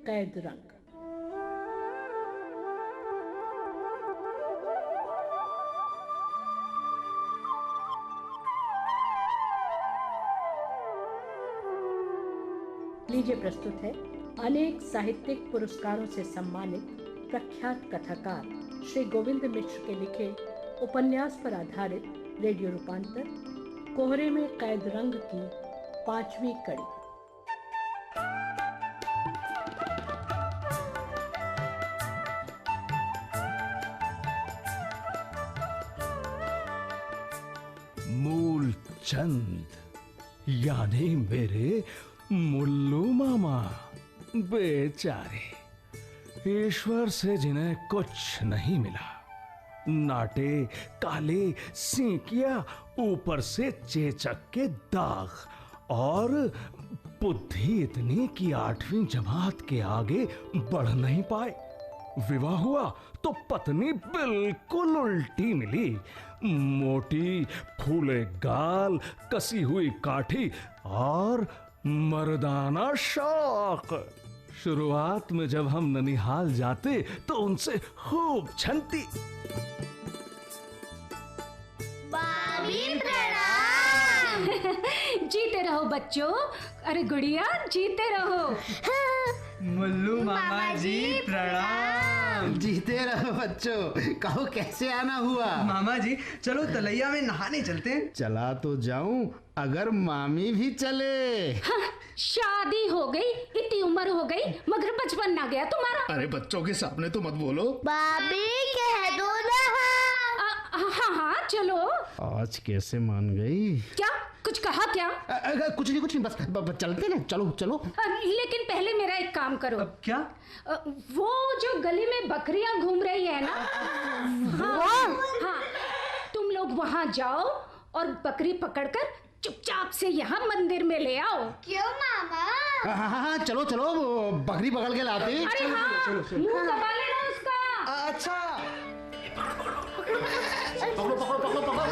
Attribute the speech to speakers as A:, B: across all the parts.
A: कैद रंग। लीजिए प्रस्तुत है अनेक साहित्यिक पुरस्कारों से सम्मानित प्रख्यात कथाकार श्री गोविंद मिश्र के लिखे उपन्यास पर आधारित रेडियो रूपांतर कोहरे में कैद रंग की 5वीं कड़ी।
B: मूल चंद यानी मेरे मुल्लू मामा बेचारे, ईश्वर से जिन्हें कुछ नहीं मिला, नाटे काले सींकिया, ऊपर से चेचक के दाग और बुद्धि इतनी कि 8वीं जमात के आगे बढ़ नहीं पाए। विवाह हुआ तो पत्नी बिल्कुल उल्टी मिली, मोटी, फूले गाल, कसी हुई काठी और मर्दाना शौक। शुरुआत में जब हम ननिहाल जाते तो उनसे खूब छनती।
C: मामी प्रणाम।
D: जीते रहो बच्चों, अरे गुड़िया जीते रहो।
E: मुल्लू मामा जी प्रणाम।
F: जीते रहो बच्चों। कहो कैसे आना हुआ?
E: मामा जी चलो तलैया में नहाने चलते हैं।
F: चला तो जाऊं अगर मामी भी चले।
D: हाँ, शादी हो गई, इतनी उम्र हो गई मगर बचपन ना गया तुम्हारा।
F: अरे बच्चों के सामने तो मत बोलो।
C: भाभी कह दो ना।
D: हाँ हाँ चलो।
F: आज कैसे मान गई?
D: क्या कुछ कहा क्या?
F: कुछ नहीं बस चलते ना। चलो चलो।
D: लेकिन पहले मेरा एक काम करो।
E: अब क्या?
D: वो जो गली में बकरियां घूम रही है ना, हाँ, तुम लोग वहां जाओ और बकरी पकड़कर चुपचाप से यहाँ मंदिर में ले आओ।
C: क्यों मामा?
F: हाँ चलो चलो, बकरी पकड़ के लाते।
D: अरे हाँ, मुंह दबा लेना उसका।
E: अच्छा
F: पकड़ो पकड़ो पकड़ो पकड़ो।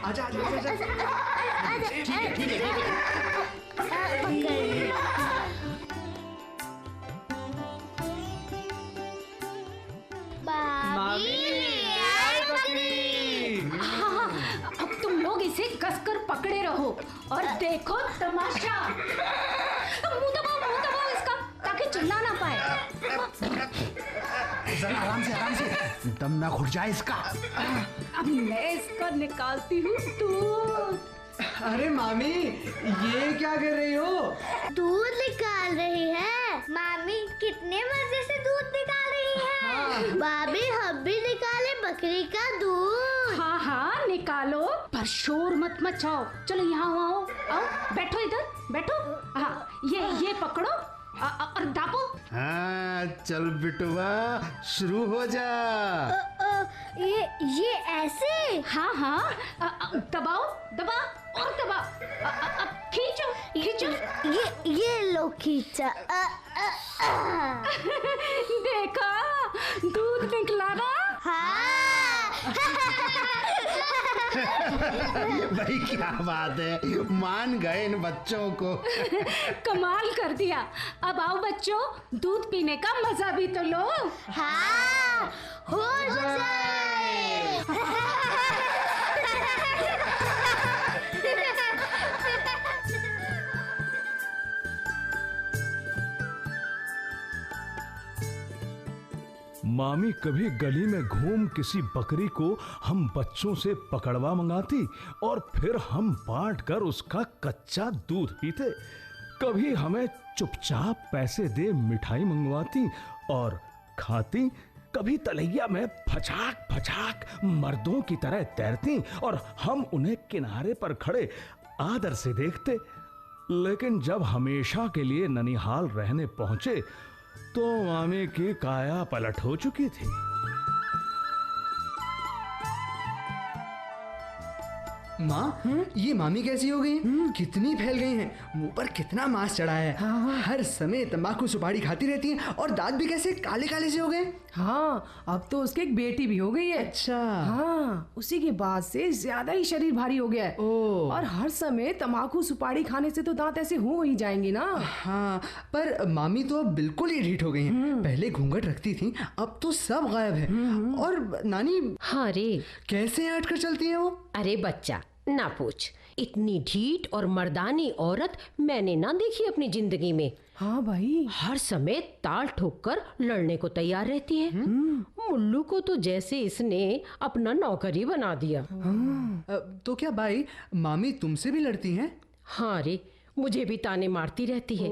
E: आजा आजा आजा।
F: ठीक है।
D: हाँ, अब तुम लोग इसे कसकर पकड़े रहो और देखो तमाशा। मुंह दबाओ इसका ताकि चिल्ला ना पाए।
F: आराम से दम ना घुट जाए इसका।
D: अब मैं इसका निकालती हूँ दूध।
E: अरे मामी ये क्या कर रही हो?
C: दूध निकाल रही है। मामी कितने मजे से दूध निकाल रही है। भाभी हम भी निकाले बकरी का दूध।
D: हाँ निकालो, पर शोर मत मचाओ। चलो यहाँ आओ, बैठो इधर बैठो। हाँ ये पकड़ो और दाबो।
F: हाँ चल बिटुआ शुरू हो जा।
C: ये ऐसे?
D: हाँ दबाओ और दबा। अब खींचो।
C: ये लो खींचा।
D: देखा दूध निकला ना।
C: हाँ।
F: भाई क्या बात है, मान गए इन बच्चों को।
D: कमाल कर दिया। अब आओ बच्चों, दूध पीने का मजा भी तो लो।
C: हाँ हो जाए।
B: मामी कभी गली में घूम किसी बकरी को हम बच्चों से पकड़वा मंगाती और फिर हम बांट कर उसका कच्चा दूध पीते। कभी हमें चुपचाप पैसे दे मिठाई मंगवाती और खाती। कभी तलैया में फचाक फचाक मर्दों की तरह तैरती और हम उन्हें किनारे पर खड़े आदर से देखते। लेकिन जब हमेशा के लिए ननिहाल रहने पहुंचे तो मामी की काया पलट हो चुकी थी।
E: माँ, ये मामी कैसी हो गई? कितनी फैल गई हैं, मुंह पर कितना मांस चढ़ा है। हर समय तंबाकू सुपारी खाती रहती हैं और दांत भी कैसे काले काले से हो गए।
G: हाँ, अब तो उसके एक बेटी भी हो गई है।
E: अच्छा।
G: हाँ, उसी के बाद से ज्यादा ही शरीर भारी हो गया है।
E: ओह।
G: और हर समय तंबाकू सुपारी खाने से तो दांत ऐसे हो ही जाएंगे ना।
E: हाँ, पर मामी तो अब बिल्कुल ही ढीठ हो गई हैं। पहले घूंघट रखती थी, अब तो सब गायब है। और नानी
H: हाँ रे,
E: कैसे हट कर चलती है वो?
H: अरे बच्चा ना पूछ, इतनी ढीठ और मर्दानी औरत मैंने ना देखी अपनी जिंदगी में।
G: हाँ भाई,
H: हर समय ताल ठोक कर लड़ने को तैयार रहती है। मुल्लू को तो जैसे इसने अपना नौकरी बना दिया।
E: तो क्या भाई, मामी तुमसे भी लड़ती हैं?
H: हाँ रे, मुझे भी ताने मारती रहती है,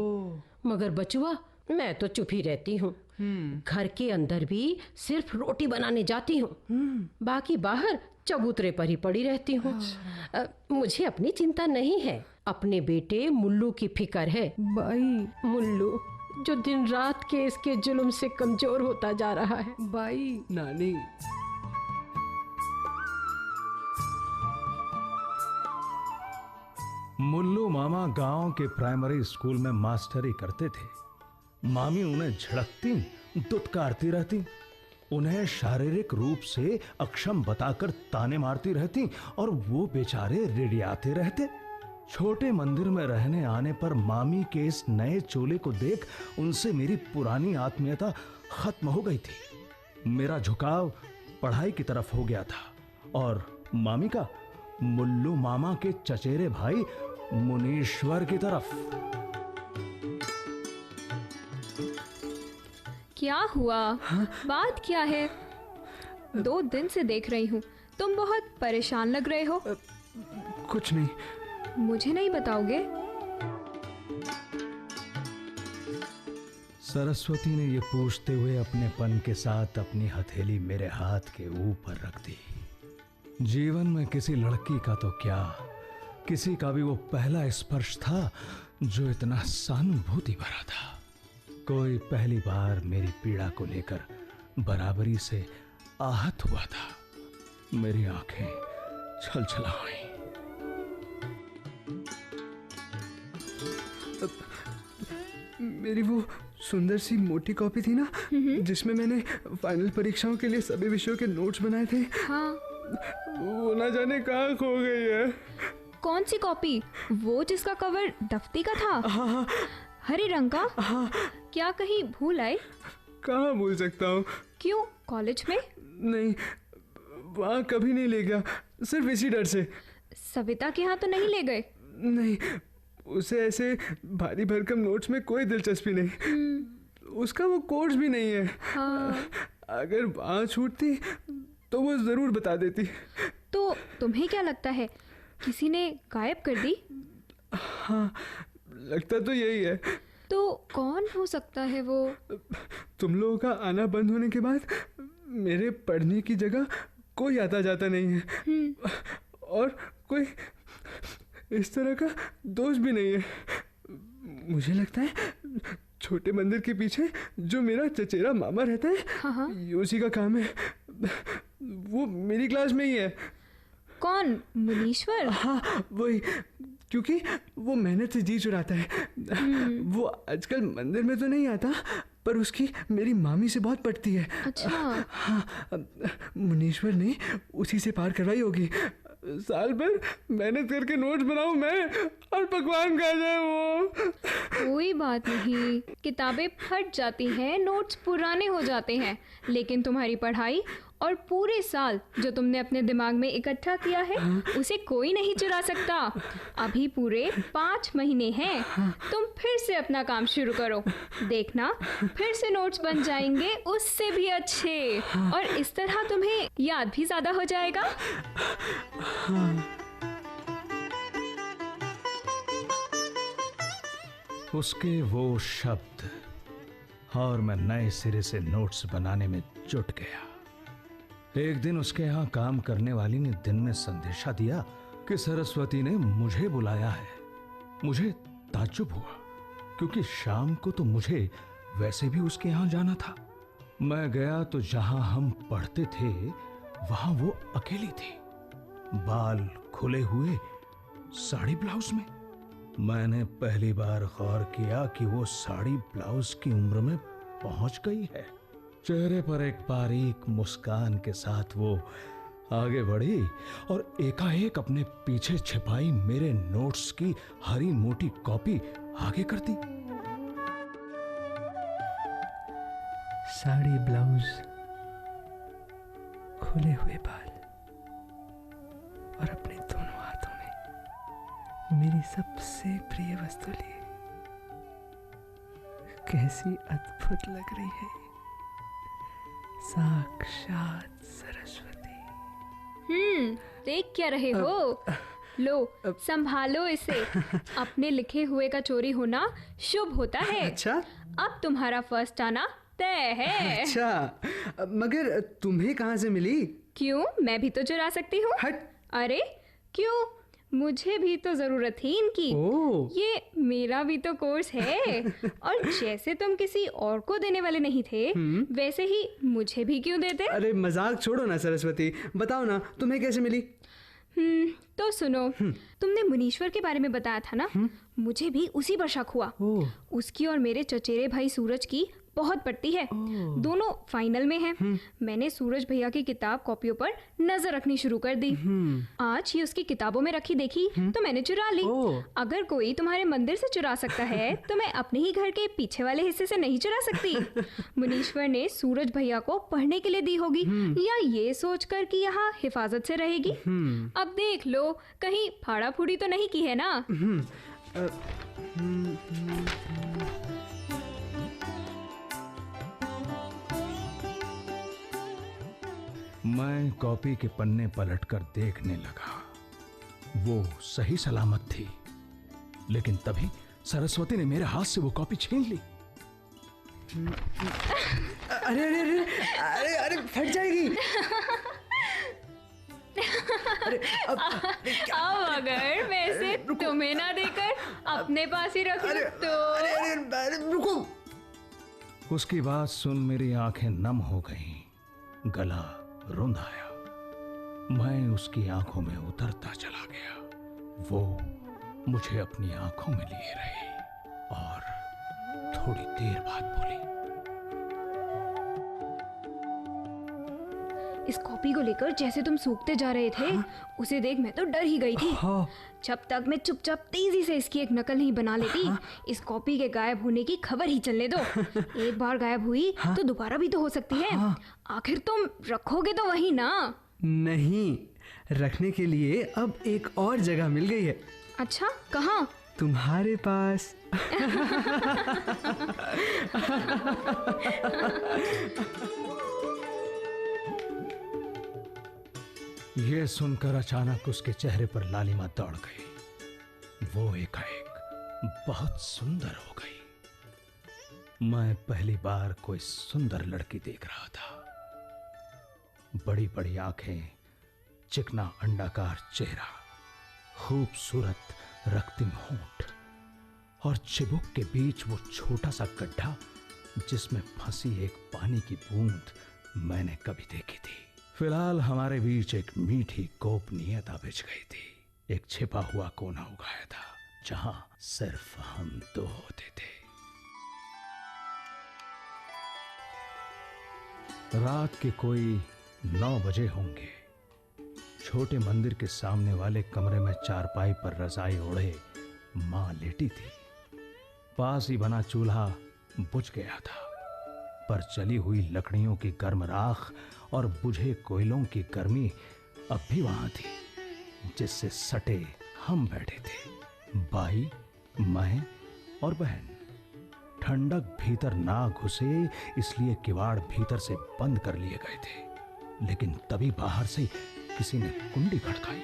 H: मगर बचुआ मैं तो चुप ही रहती हूँ। घर के अंदर भी सिर्फ रोटी बनाने जाती हूँ, बाकी बाहर चबूतरे पर ही पड़ी रहती हूँ। मुझे अपनी चिंता नहीं है, अपने बेटे मुल्लू की फिक्र है।
G: भाई
H: मुल्लू जो दिन रात के इसके जुल्म से कमजोर होता जा रहा है।
G: भाई
E: नानी,
B: मुल्लू मामा गांव के प्राइमरी स्कूल में मास्टरी करते थे। मामी उन्हें झड़कती, दुत्कारती रहती, उन्हें शारीरिक रूप से अक्षम बताकर ताने मारती रहती और वो बेचारे रिड़ियाते रहते। छोटे मंदिर में रहने आने पर मामी के इस नए चोले को देख उनसे मेरी पुरानी आत्मीयता खत्म हो गई थी। मेरा झुकाव पढ़ाई की तरफ हो गया था और मामी का मुल्लू मामा के चचेरे भाई मुनीश्वर की तरफ।
I: क्या हुआ? बात क्या है? 2 दिन से देख रही हूँ, तुम बहुत परेशान लग रहे हो।
E: कुछ नहीं।
I: मुझे नहीं बताओगे?
B: सरस्वती ने ये पूछते हुए अपने पन के साथ अपनी हथेली मेरे हाथ के ऊपर रख दी। जीवन में किसी लड़की का तो क्या, किसी का भी वो पहला स्पर्श था जो इतना सहानुभूति भरा था। कोई पहली बार मेरी पीड़ा को लेकर बराबरी से आहत हुआ था। मेरी आंखें छलछला आईं।
E: मेरी वो सुंदर सी मोटी कॉपी थी ना, जिसमें मैंने फाइनल परीक्षाओं के लिए सभी विषयों के नोट्स बनाए थे।
I: हाँ।
E: वो ना जाने कहाँ खो गई है।
I: कौन सी कॉपी? वो जिसका कवर दफ्ती का था?
E: हाँ।
I: हरे रंग का?
E: हाँ।
I: क्या कहीं भूल आए?
E: कहाँ भूल सकता हूँ।
I: क्यों, कॉलेज में?
E: नहीं, वहाँ कभी नहीं ले गया, सिर्फ इसी डर से।
I: सविता के यहाँ तो नहीं ले गए?
E: नहीं, उसे ऐसे भारी भरकम नोट्स में कोई दिलचस्पी नहीं। उसका वो कोर्स भी नहीं है।
I: हाँ।
E: अगर वहाँ छूटती तो वो जरूर बता देती।
I: तो तुम्हें क्या लगता है, किसी ने गायब कर दी?
E: हाँ, लगता तो यही है।
I: तो कौन हो सकता है वो?
E: तुम लोगों का आना बंद होने के बाद मेरे पढ़ने की जगह कोई आता जाता नहीं है, और कोई इस तरह का दोस्त भी नहीं है। मुझे लगता है छोटे मंदिर के पीछे जो मेरा चचेरा मामा रहता है,
I: हाँ।
E: ये उसी का काम है। वो मेरी क्लास में ही है।
I: कौन? मुनीश्वर?
E: हाँ, वही। क्योंकि वो मेहनत से जी चुराता है। वो आजकल मंदिर में तो नहीं आता, पर उसकी मेरी मामी से बहुत पटती है।
I: अच्छा।
E: हाँ, मुनीश्वर ने उसी से पार करवाई होगी। साल भर मेहनत करके नोट्स बनाऊं मैं, और पकवान खा जाए वो।
I: कोई बात नहीं, किताबें फट जाती हैं, नोट्स पुराने हो जाते हैं, लेकिन तुम्हारी पढ़ाई और पूरे साल जो तुमने अपने दिमाग में इकट्ठा किया है, उसे कोई नहीं चुरा सकता। अभी पूरे 5 महीने हैं, तुम फिर से अपना काम शुरू करो, देखना फिर से नोट्स बन जाएंगे उससे भी अच्छे, और इस तरह तुम्हें याद भी ज्यादा हो जाएगा।
B: उसके वो शब्द, और मैं नए सिरे से नोट्स बनाने में जुट गया। एक दिन उसके यहाँ काम करने वाली ने दिन में संदेशा दिया कि सरस्वती ने मुझे बुलाया है। मुझे ताज्जुब हुआ, क्योंकि शाम को तो मुझे वैसे भी उसके यहाँ जाना था। मैं गया तो जहां हम पढ़ते थे वहां वो अकेली थी। बाल खुले हुए साड़ी ब्लाउज में। मैंने पहली बार गौर किया कि वो साड़ी ब्लाउज की उम्र में पहुंच गई है। चेहरे पर एक बारीक मुस्कान के साथ वो आगे बढ़ी और एकाएक अपने पीछे छिपाई मेरे नोट्स की हरी मोटी कॉपी आगे कर दी।
E: साड़ी ब्लाउज, खुले हुए बाल और अपने दोनों हाथों में मेरी सबसे प्रिय वस्तु लिए। कैसी अद्भुत लग रही है, साक्षात सरस्वती।
I: देख क्या रहे हो? लो, संभालो इसे। अपने लिखे हुए का चोरी होना शुभ होता है।
E: अच्छा,
I: अब तुम्हारा फर्स्ट आना तय है।
E: अच्छा, मगर तुम्हें कहाँ से मिली?
I: क्यों, मैं भी तो चुरा सकती हूँ।
E: हट।
I: अरे क्यों, मुझे भी तो जरूरत थी इनकी। ये मेरा भी तो कोर्स है। और जैसे तुम किसी और को देने वाले नहीं थे, वैसे ही मुझे भी क्यों देते?
E: अरे मजाक छोड़ो ना सरस्वती, बताओ ना तुम्हें कैसे मिली?
I: तो सुनो, तुमने मुनीश्वर के बारे में बताया था ना, मुझे भी उसी पर शक हुआ। उसकी और मेरे चचेरे भाई सूरज की बहुत पड़ती है। दोनों फाइनल में हैं। मैंने सूरज भैया की किताब कॉपियों पर नजर रखनी शुरू कर दी। आज ये उसकी किताबों में रखी देखी तो मैंने चुरा ली। अगर कोई तुम्हारे मंदिर से चुरा सकता है तो मैं अपने ही घर के पीछे वाले हिस्से से नहीं चुरा सकती। मुनीश्वर ने सूरज भैया को पढ़ने के लिए दी होगी, या ये सोचकर कि यहाँ हिफाजत से रहेगी। अब देख लो, कहीं फाड़ा फूड़ी तो नहीं की है ना?
B: मैं कॉपी के पन्ने पलटकर देखने लगा। वो सही सलामत थी, लेकिन तभी सरस्वती ने मेरे हाथ से वो कॉपी छीन ली।
E: अरे अरे अरे अरे अरे फट जाएगी।
I: अब अगर मैं इसे तुम्हें ना देकर अपने पास ही रखूं तो?
E: अरे रुको।
B: उसकी बात सुन मेरी आंखें नम हो गईं, गला रुंध आया। मैं उसकी आंखों में उतरता चला गया। वो मुझे अपनी आंखों में लिए रही और थोड़ी देर बाद बोली,
I: इस कॉपी को लेकर जैसे तुम सूखते जा रहे थे, उसे देख मैं तो डर ही गई थी। जब तक मैं चुपचाप तेजी से इसकी एक नकल नहीं बना लेती, इस कॉपी के गायब होने की खबर ही चलने दो। एक बार गायब हुई तो दोबारा भी तो हो सकती है। आखिर तुम रखोगे तो वही ना?
E: नहीं, रखने के लिए अब एक और जगह मिल गई है।
I: अच्छा, कहाँ?
E: तुम्हारे पास।
B: यह सुनकर अचानक उसके चेहरे पर लालिमा दौड़ गई। वो एकाएक बहुत सुंदर हो गई। मैं पहली बार कोई सुंदर लड़की देख रहा था। बड़ी बड़ी आंखें, चिकना अंडाकार चेहरा, खूबसूरत रक्तिम होंठ और चिबुक के बीच वो छोटा सा गड्ढा जिसमें फंसी एक पानी की बूंद मैंने कभी देखी थी। फिलहाल हमारे बीच एक मीठी गोपनीयता बिछ गई थी। एक छिपा हुआ कोना उगाया था जहां सिर्फ हम दो होते थे। रात के कोई 9 बजे होंगे। छोटे मंदिर के सामने वाले कमरे में चारपाई पर रजाई ओढ़े मां लेटी थी। पास ही बना चूल्हा बुझ गया था, पर जली हुई लकड़ियों की गर्म राख और बुझे कोयलों की गर्मी अब भी वहां थी, जिससे सटे हम बैठे थे, बाई, मैं और बहन। ठंडक भीतर ना घुसे इसलिए किवाड़ भीतर से बंद कर लिए गए थे, लेकिन तभी बाहर से किसी ने कुंडी खटकाई।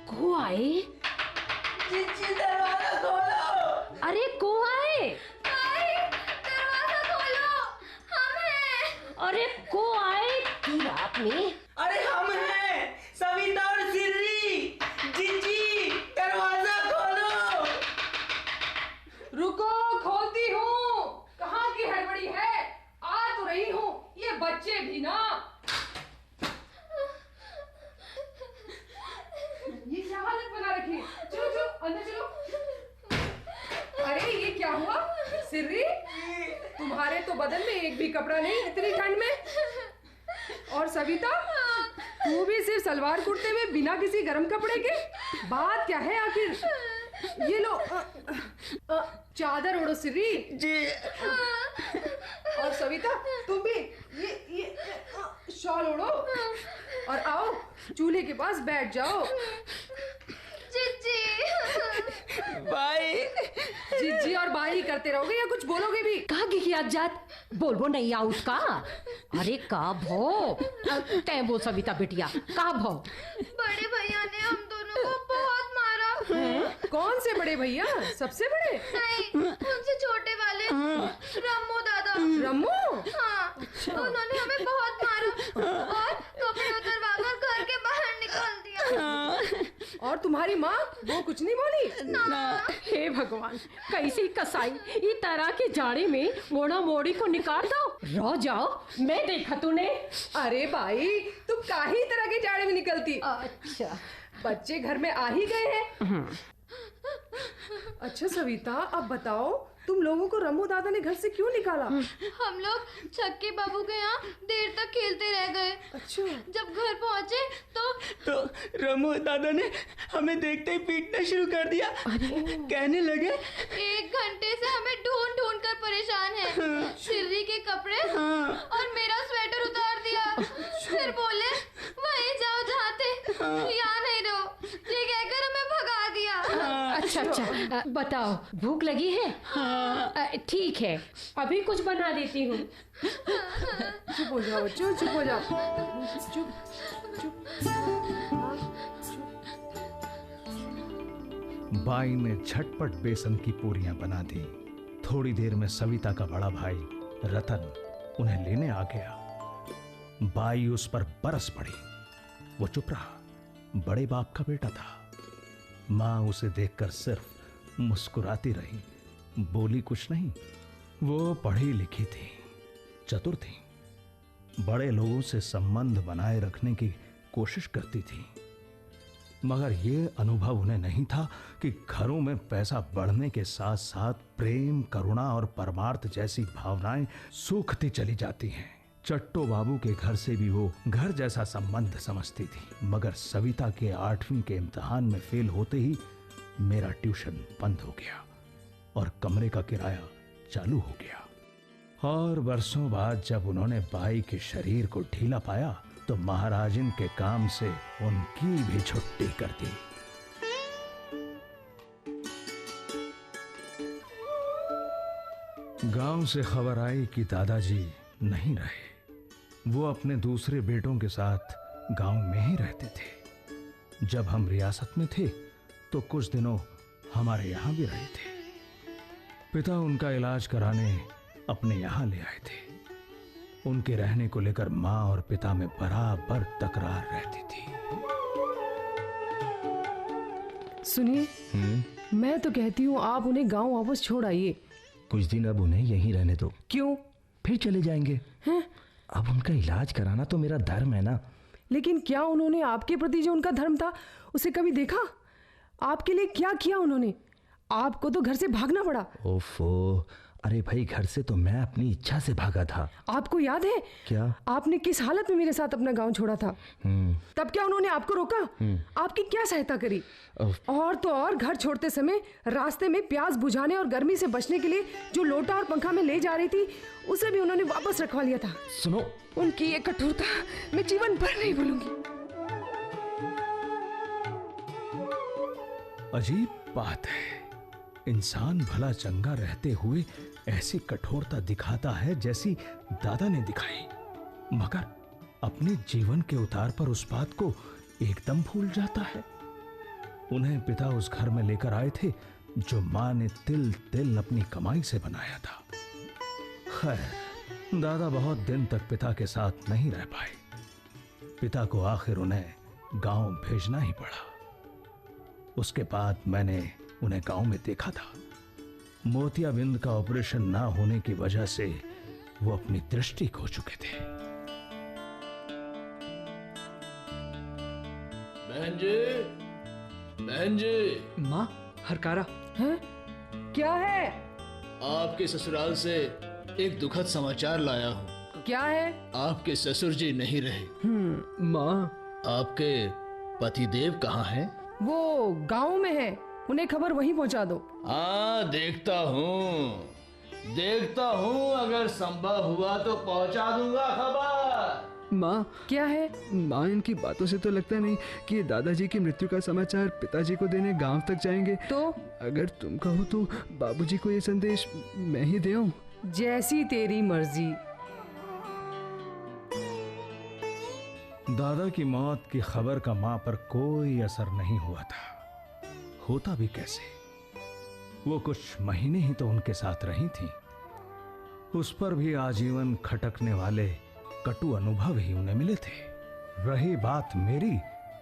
H: को आए?
C: दरवाजा खोलो।
H: अरे को आए?
C: दरवाजा खोलो, हम हैं।
H: अरे को आए की रात में?
J: अरे हम हैं, सविता और सिर्री। जीजी, दरवाजा खोलो।
G: रुको, खोलती हूँ। कहाँ की हड़बड़ी है? आ तो रही हूँ। ये बच्चे भी ना। सिर्री, तुम्हारे तो बदन में एक भी कपड़ा नहीं इतनी ठंड में। और सविता, तू भी सिर्फ सलवार कुर्ते में बिना किसी गर्म कपड़े के? बात क्या है आखिर? ये लो चादर ओढ़ो सिर्री
J: जी।
G: और सविता तुम भी ये शॉल ओढ़ो और आओ चूल्हे के पास बैठ जाओ।
J: भाई
G: जीजी और बाई करते रहोगे या कुछ बोलोगे भी?
H: कहा की जात बोलबो नहीं आउट का। अरे का भो तय बोल सविता बिटिया, का भो?
C: बड़े भैया ने हम दोनों को बहुत मारा।
G: कौन से बड़े भैया? सबसे बड़े?
C: नहीं, उनसे छोटे वाले, रम्मू दादा।
G: रम्मू?
C: हाँ, उन्होंने हमें बहुत मारा और कपड़े उतरवाकर घर के बाहर निकाल दिया।
G: और तुम्हारी माँ वो कुछ नहीं बोली?
H: ना। हे भगवान, कैसी कसाई ई तरह के जाड़े में मोड़ा मोड़ी को निकाल दो। रो जाओ, मैं देखा तूने।
G: अरे भाई, तुम काहे तरह के जाड़े में निकलती?
H: अच्छा,
G: बच्चे घर में आ ही गए हैं। अच्छा सविता, अब बताओ तुम लोगों को रम्मू दादा ने घर से क्यों निकाला?
C: हम लोग छक्के बाबू के यहाँ देर तक खेलते रह गए।
G: अच्छा।
C: जब घर पहुँचे तो
J: रमू दादा ने हमें देखते ही पीटना शुरू कर दिया। कहने लगे
C: 1 घंटे से हमें ढूंढ ढूंढ कर परेशान है। सिर्री के कपड़े और मेरा स्वेटर उतार दिया। फिर बोले वहीं जाओ जहाँ थे, यहाँ नहीं रहो, ये कहकर हमें भगा दिया।
H: अच्छा, बताओ भूख लगी है? ठीक है, अभी कुछ बना देती हूँ।
G: चुप हो जाओ बच्चों, चुप हो जाओ। चुप चुप।
B: बाई ने झटपट बेसन की पूरियां बना दी। थोड़ी देर में सविता का बड़ा भाई रतन उन्हें लेने आ गया। बाई उस पर बरस पड़ी। वो चुप रहा, बड़े बाप का बेटा था। मां उसे देखकर सिर्फ मुस्कुराती रही, बोली कुछ नहीं। वो पढ़ी लिखी थी, चतुर थी, बड़े लोगों से संबंध बनाए रखने की कोशिश करती थी। मगर ये अनुभव उन्हें नहीं था कि घरों में पैसा बढ़ने के साथ साथ प्रेम, करुणा और परमार्थ जैसी भावनाएं सूखती चली जाती हैं। चट्टो बाबू के घर से भी वो घर जैसा संबंध समझती थी। मगर सविता के 8वीं के इम्तिहान में फेल होते ही मेरा ट्यूशन बंद हो गया और कमरे का किराया चालू हो गया। और बरसों बाद जब उन्होंने बाई के शरीर को ढीला पाया तो महाराजिन के काम से उनकी भी छुट्टी कर दी। गांव से खबर आई कि दादाजी नहीं रहे। वो अपने दूसरे बेटों के साथ गांव में ही रहते थे। जब हम रियासत में थे तो कुछ दिनों हमारे यहां भी रहे थे। पिता उनका इलाज कराने अपने यहां ले आए थे। उनके रहने को लेकर मां और पिता में बराबर तकरार रहती थी।
G: सुनिए, मैं तो कहती हूँ आप उन्हें गांव वापस छोड़ आइए।
K: कुछ दिन अब उन्हें यहीं रहने दो।
G: क्यों?
K: फिर चले जाएंगे।
G: हैं?
K: अब उनका इलाज कराना तो मेरा धर्म है ना।
G: लेकिन क्या उन्होंने आपके प्रति जो उनका धर्म था उसे कभी देखा? आपके लिए क्या किया उन्होंने? आपको तो घर से भागना पड़ा।
K: ओफो, अरे भाई, घर से तो मैं अपनी इच्छा से भागा था।
G: आपको याद है
K: क्या?
G: आपने किस हालत में मेरे साथ अपना गांव छोड़ा था? तब क्या उन्होंने आपको रोका? आपकी क्या सहायता करी? और तो और घर छोड़ते समय रास्ते में प्यास बुझाने और गर्मी से बचने के लिए जो लोटा और पंखा में ले जा रही थी उसे भी उन्होंने वापस रखवा लिया था।
K: सुनो,
G: उनकी ये कठोरता मैं जीवन भर नहीं भूलूंगी।
B: अजीब बात है, इंसान भला चंगा रहते हुए ऐसी कठोरता दिखाता है जैसी दादा ने दिखाई, मगर अपने जीवन के उतार पर उस बात को एकदम भूल जाता है। उन्हें पिता उस घर में लेकर आए थे जो मां ने तिल तिल अपनी कमाई से बनाया था। खैर, दादा बहुत दिन तक पिता के साथ नहीं रह पाए। पिता को आखिर उन्हें गांव भेजना ही पड़ा। उसके बाद मैंने उन्हें गांव में देखा था। मोतियाबिंद का ऑपरेशन ना होने की वजह से वो अपनी दृष्टि खो चुके थे।
L: बहन जी, बहन जी।
E: माँ, हरकारा।
G: हैं? क्या है?
L: आपके ससुराल से एक दुखद समाचार लाया हूँ।
G: क्या है?
L: आपके ससुर जी नहीं रहे।
E: माँ, आपके
L: पतिदेव कहाँ हैं?
G: वो गांव में है, उन्हें खबर वहीं पहुंचा दो।
L: हाँ, देखता हूँ, अगर संभव हुआ तो पहुंचा दूंगा खबर।
E: माँ,
G: क्या है?
E: माँ, इनकी बातों से तो लगता नहीं कि दादाजी की मृत्यु का समाचार पिताजी को देने गांव तक जाएंगे।
G: तो
E: अगर तुम कहो तो बाबूजी को ये संदेश मैं ही दे आऊं।
G: जैसी तेरी मर्जी।
B: दादा की मौत की खबर का मां पर कोई असर नहीं हुआ था। होता भी कैसे, वो कुछ महीने ही तो उनके साथ रही थी। उस पर भी आजीवन खटकने वाले कटु अनुभव ही उन्हें मिले थे। रही बात मेरी,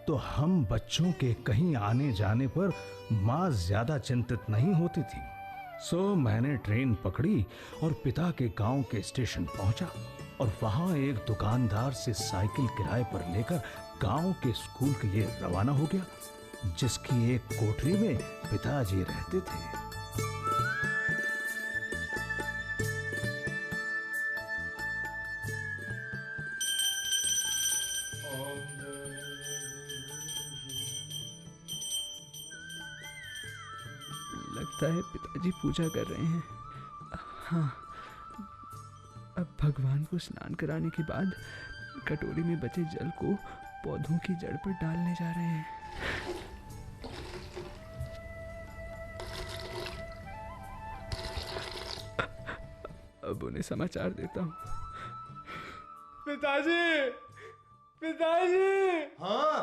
B: तो हम बच्चों के कहीं आने जाने पर मां ज्यादा चिंतित नहीं होती थी। सो मैंने ट्रेन पकड़ी और पिता के गांव के स्टेशन पहुंचा और वहां एक दुकानदार से साइकिल किराए पर लेकर गांव के स्कूल के लिए रवाना हो गया, जिसकी एक कोठरी में पिताजी रहते थे।
E: लगता है पिताजी पूजा कर रहे हैं। हाँ, अब भगवान को स्नान कराने के बाद कटोरी में बचे जल को पौधों की जड़ पर डालने जा रहे हैं। अब उन्हें समाचार देता हूँ। पिताजी, पिताजी।
F: हाँ,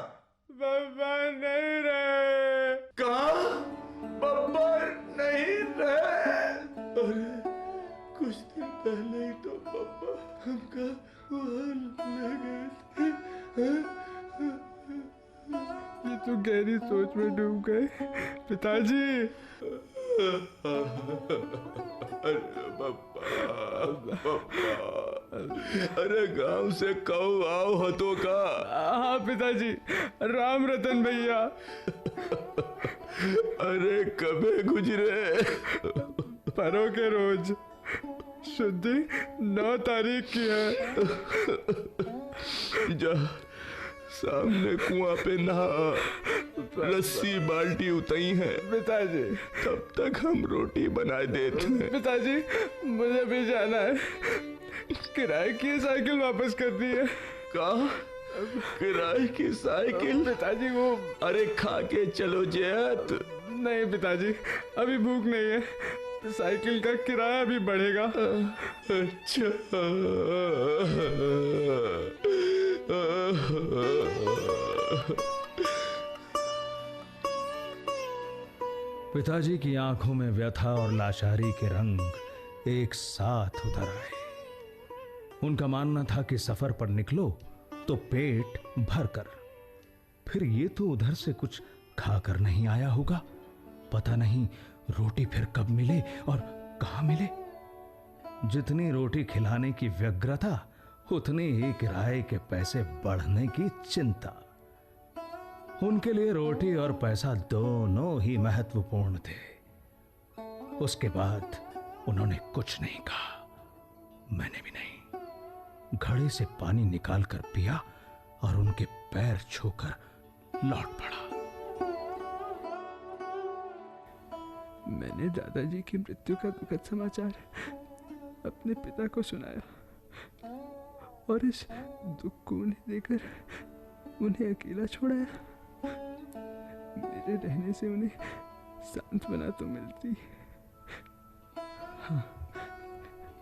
E: बाबा नहीं रहे।
F: कहाँ? बाबा नहीं रहे? अरे, कुछ दिन पहले ही तो पापा हमका वहाँ ले गए थे।
E: ये तो गहरी सोच में डूब गए पिताजी।
F: अरे पापा, अरे गांव से कहो आओ हतो का।
E: हाँ पिताजी, राम रतन भैया।
F: अरे कबे गुजरे?
E: परों के रोज, शुद्धि 9 तारीख की है।
F: जा सामने कुआं पे नहा, रस्सी बाल्टी उतई है
E: पिताजी।
F: तब तक हम रोटी बनाए देते हैं।
E: पिताजी, मुझे भी जाना है। किराए की साइकिल वापस कर दी है।
F: कहा? किराए की साइकिल?
E: पिताजी वो।
F: अरे खा के चलो जयत।
E: नहीं पिताजी, अभी भूख नहीं है। साइकिल का किराया भी बढ़ेगा।
F: अच्छा।
B: पिताजी की आंखों में व्यथा और लाचारी के रंग एक साथ उतर आए। उनका मानना था कि सफर पर निकलो तो पेट भर कर, फिर ये तो उधर से कुछ खाकर नहीं आया होगा। पता नहीं रोटी फिर कब मिले और कहां मिले। जितनी रोटी खिलाने की व्यग्रता, उतनी ही किराए के पैसे बढ़ने की चिंता। उनके लिए रोटी और पैसा दोनों ही महत्वपूर्ण थे। उसके बाद उन्होंने कुछ नहीं कहा, मैंने भी नहीं। घड़े से पानी निकालकर पिया और उनके पैर छूकर लौट पड़ा।
E: मैंने दादाजी की मृत्यु का दुखद समाचार अपने पिता को सुनाया और इस दुख को उन्हें देकर उन्हें अकेला छोड़ाया। मेरे रहने से उन्हें सांत्वना तो मिलती। हाँ,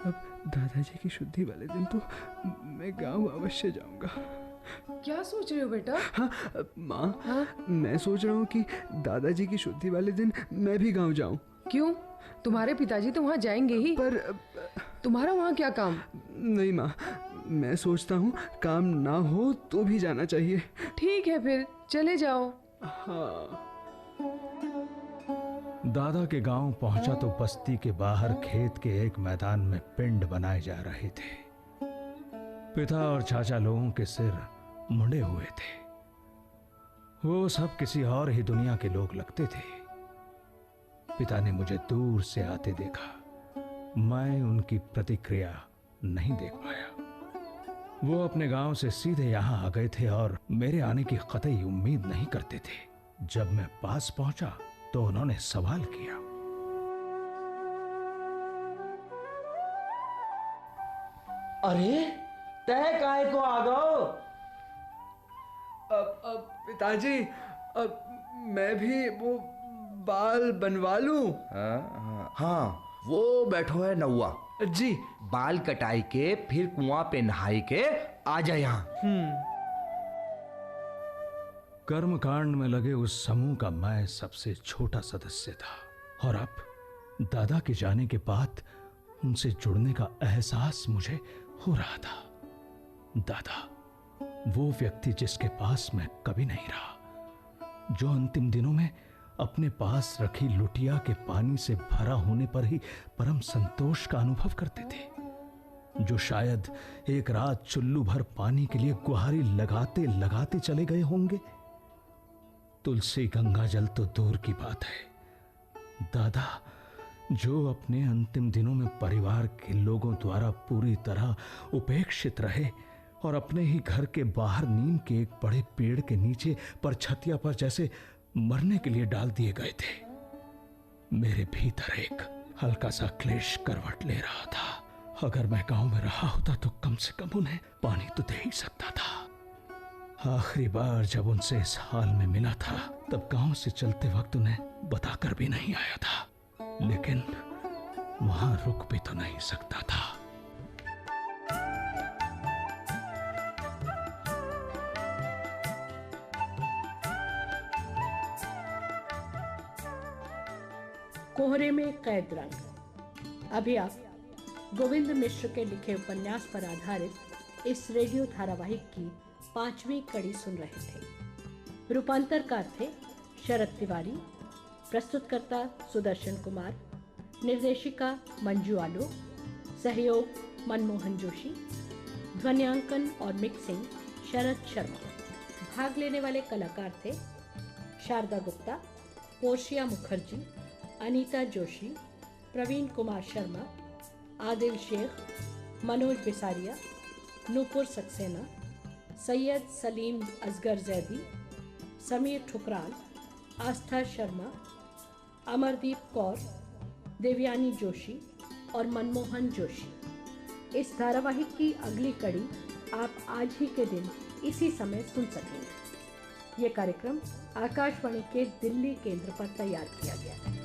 E: अब दादाजी की शुद्धि वाले दिन तो मैं गांव अवश्य जाऊंगा।
G: क्या सोच रहे हो बेटा?
E: हाँ माँ, हाँ? मैं सोच रहा हूँ कि दादाजी की शुद्धि वाले दिन मैं भी गांव जाऊं।
G: क्यों? तुम्हारे पिताजी तो वहाँ जाएंगे ही।
E: पर
G: तुम्हारा वहाँ क्या काम?
E: नहीं माँ, मैं सोचता हूँ काम ना हो तो भी जाना चाहिए।
G: ठीक है, फिर चले जाओ।
E: हाँ।
B: दादा के गांव पहुंचा तो बस्ती के बाहर खेत के एक मैदान में पिंड बनाए जा रहे थे। पिता और चाचा लोगों के सिर मुंडे हुए थे। वो सब किसी और ही दुनिया के लोग लगते थे। पिता ने मुझे दूर से आते देखा मैं उनकी प्रतिक्रिया नहीं देख पाया। वो अपने गांव से सीधे यहां आ गए थे और मेरे आने की कतई उम्मीद नहीं करते थे। जब मैं पास पहुंचा तो उन्होंने सवाल किया,
L: अरे तय काहे को आ गओ?
E: पिताजी, मैं भी वो बाल बनवा लूं?
K: हाँ, वो बैठो है नौआ
E: जी।
K: बाल कटाई के फिर कुआं पे नहाई के आ जा यहाँ।
B: कर्मकांड में लगे उस समूह का मैं सबसे छोटा सदस्य था और अब दादा के जाने के बाद उनसे जुड़ने का एहसास मुझे हो रहा था। दादा, वो व्यक्ति जिसके पास मैं कभी नहीं रहा, जो अंतिम दिनों में अपने पास रखी लुटिया के पानी से भरा होने पर ही परम संतोष का अनुभव करते थे, जो शायद एक रात चुल्लू भर पानी के लिए गुहारी लगाते लगाते चले गए होंगे। तुलसी गंगा जल तो दूर की बात है, दादा जो अपने अंतिम दिनों में परिवार के लोगों द्वारा पूरी तरह उपेक्षित रहे और अपने ही घर के बाहर नीम के एक बड़े पेड़ के नीचे परछतिया पर जैसे मरने के लिए डाल दिए गए थे। मेरे भीतर एक हल्का सा क्लेश करवट ले रहा था। अगर मैं गांव में रहा होता तो कम से कम उन्हें पानी तो दे ही सकता था। आखिरी बार जब उनसे इस हाल में मिला था तब गांव से चलते वक्त उन्हें बताकर भी नहीं आया था, लेकिन वहां रुक भी तो नहीं सकता था।
A: कोहरे में कैद रंग। अभी आप गोविंद मिश्र के लिखे उपन्यास पर आधारित इस रेडियो धारावाहिक की 5वीं कड़ी सुन रहे थे। रूपांतरकार थे शरद तिवारी, प्रस्तुतकर्ता सुदर्शन कुमार, निर्देशिका मंजू आलो, सहयोग मनमोहन जोशी, ध्वन्यांकन और मिक्सिंग शरद शर्मा। भाग लेने वाले कलाकार थे शारदा गुप्ता, पोर्शिया मुखर्जी, अनीता जोशी, प्रवीण कुमार शर्मा, आदिल शेख, मनोज बिसारिया, नूपुर सक्सेना, सैयद सलीम असगर जैदी, समीर ठुकराल, आस्था शर्मा, अमरदीप कौर, देवयानी जोशी और मनमोहन जोशी। इस धारावाहिक की अगली कड़ी आप आज ही के दिन इसी समय सुन सकेंगे। ये कार्यक्रम आकाशवाणी के दिल्ली केंद्र पर तैयार किया गया है।